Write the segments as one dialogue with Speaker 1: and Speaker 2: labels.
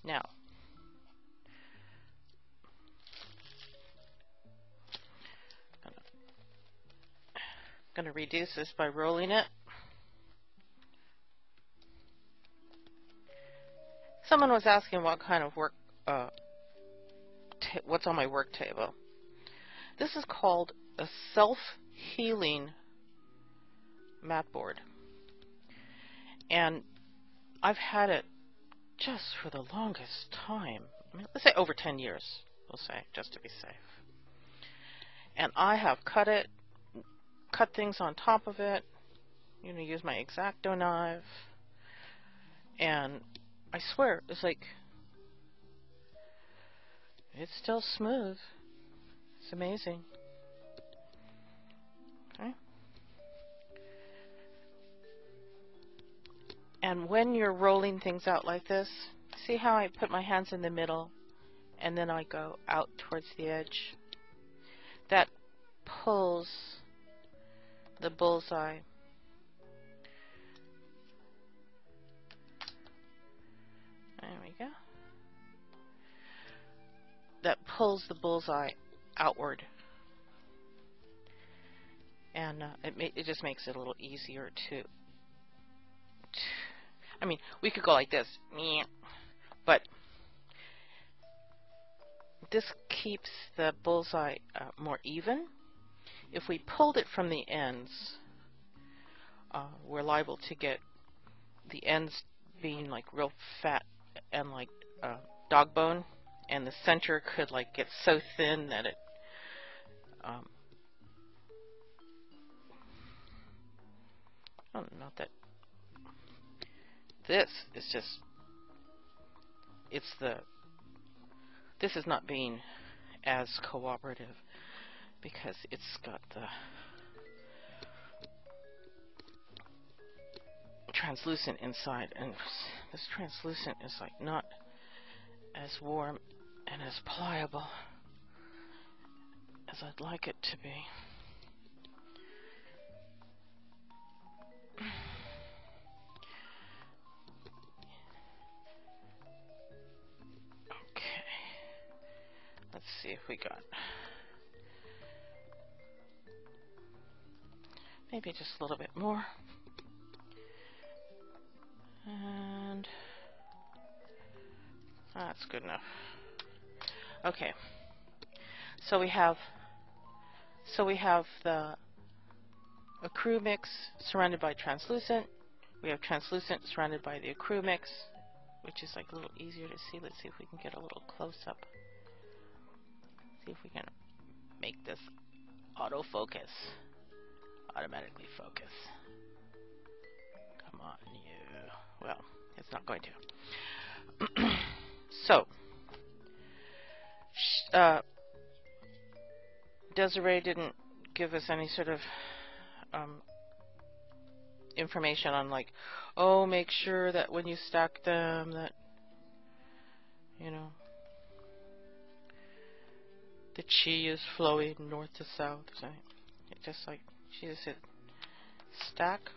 Speaker 1: Now, I'm going to reduce this by rolling it. Someone was asking what kind of work, what's on my work table. This is called a self-healing mat board. And I've had it just for the longest time. I mean, let's say over 10 years, we'll say, just to be safe. And I have cut things on top of it, use my X-Acto knife, and I swear, it's like, it's still smooth. It's amazing. Okay. And when you're rolling things out like this, see how I put my hands in the middle and then I go out towards the edge? That pulls the bullseye. There we go. That pulls the bullseye outward. And it just makes it a little easier to I mean, we could go like this, but this keeps the bullseye more even. If we pulled it from the ends, we're liable to get the ends being like real fat and like dog bone, and the center could like get so thin that it not that this is just this is not being as cooperative because it's got the translucent inside, and this translucent is like not as warm and as pliable as I'd like it to be. Okay, let's see if we got maybe just a little bit more. And that's good enough. Okay, so we have the accrue mix surrounded by translucent. We have translucent surrounded by the accrue mix, which is like a little easier to see. Let's see if we can get a little close up. See if we can make this autofocus, automatically focus. Come on, you. Well, it's not going to. So, Desiree didn't give us any sort of information on like, oh, make sure that when you stack them that, the chi is flowing north to south. So it just like, she just said stack.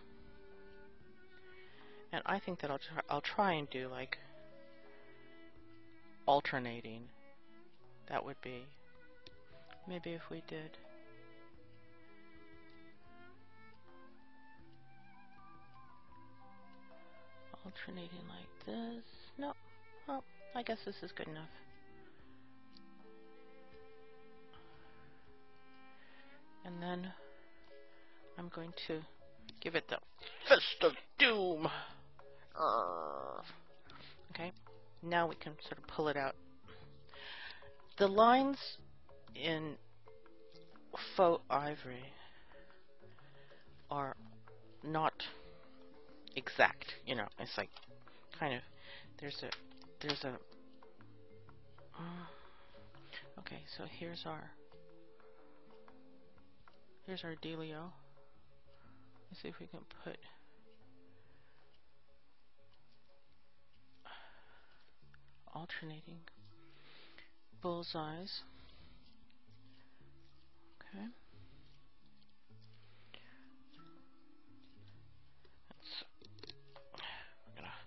Speaker 1: And I think that I'll try and do like alternating. That would be, maybe if we did alternating like this. No, well, I guess this is good enough. And then I'm going to give it the fist of doom. Okay, now we can sort of pull it out. The lines in Faux Ivory are not exact, it's like kind of there's a okay, so here's our dealio. Let's see if we can put alternating bullseyes. Okay. We're gonna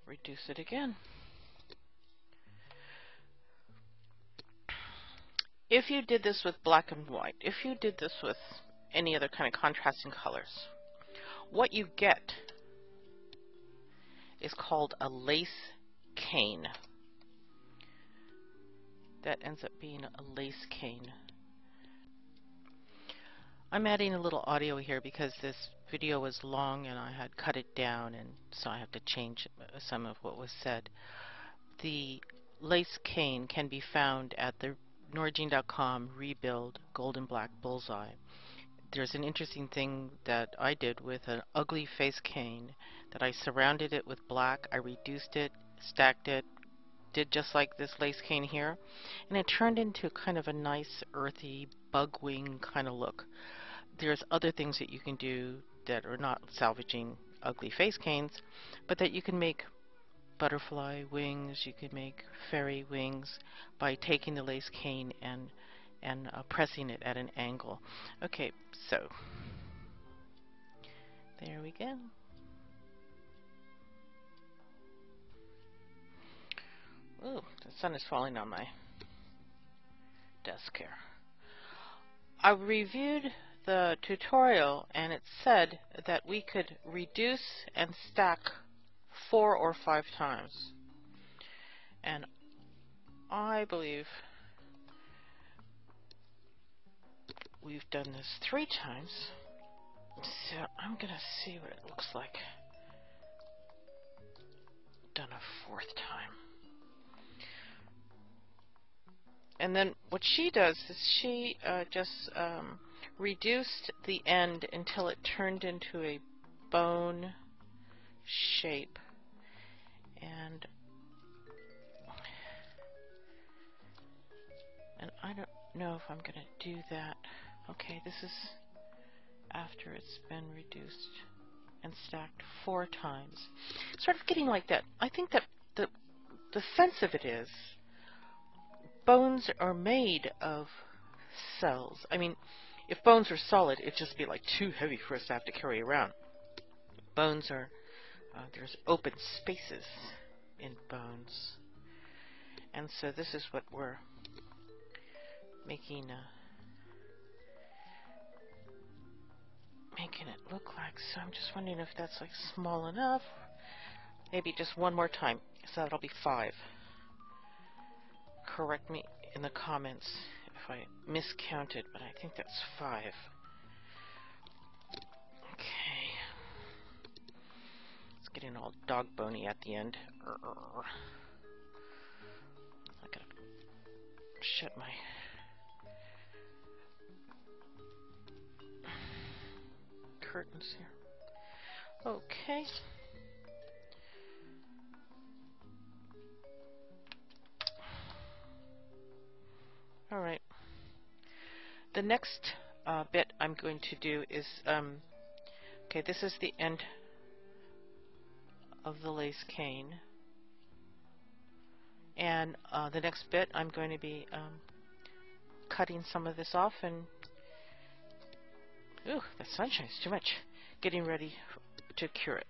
Speaker 1: reduce it again. if you did this with black and white, if you did this with any other kind of contrasting colors, what you get is called a lace cane. That ends up being a lace cane. I'm adding a little audio here because this video was long and I had cut it down, and so I have to change some of what was said. The lace cane can be found at the Norgene.com Rebuild Golden Black Bullseye. There's an interesting thing that I did with an ugly face cane, that I surrounded it with black, I reduced it, stacked it, did just like this lace cane here, and it turned into kind of a nice earthy bug wing kind of look. There's other things that you can do that are not salvaging ugly face canes, but that you can make butterfly wings, you could make fairy wings by taking the lace cane and pressing it at an angle. Okay, so there we go. Ooh, the sun is falling on my desk here. I reviewed the tutorial and it said that we could reduce and stack 4 or 5 times. And I believe we've done this 3 times. So I'm going to see what it looks like done a 4th time. And then what she does is she just reduced the end until it turned into a bone shape. And I don't know if I'm going to do that. Okay, this is after it's been reduced and stacked 4 times. Sort of getting like that. I think that the sense of it is bones are made of cells. I mean, if bones were solid, it'd just be like too heavy for us to have to carry around. Bones are, there's open spaces in bones. And so this is what we're making it look like. So I'm just wondering if that's like small enough. Maybe just one more time. So that'll be 5. Correct me in the comments if I miscounted, but I think that's 5. Okay. It's getting all dog bony at the end. I gotta shut my curtains here. Okay. Alright. The next bit I'm going to do is, okay, this is the end of the lace cane. And the next bit I'm going to be cutting some of this off and, ooh, the sun shines too much, getting ready to cure it.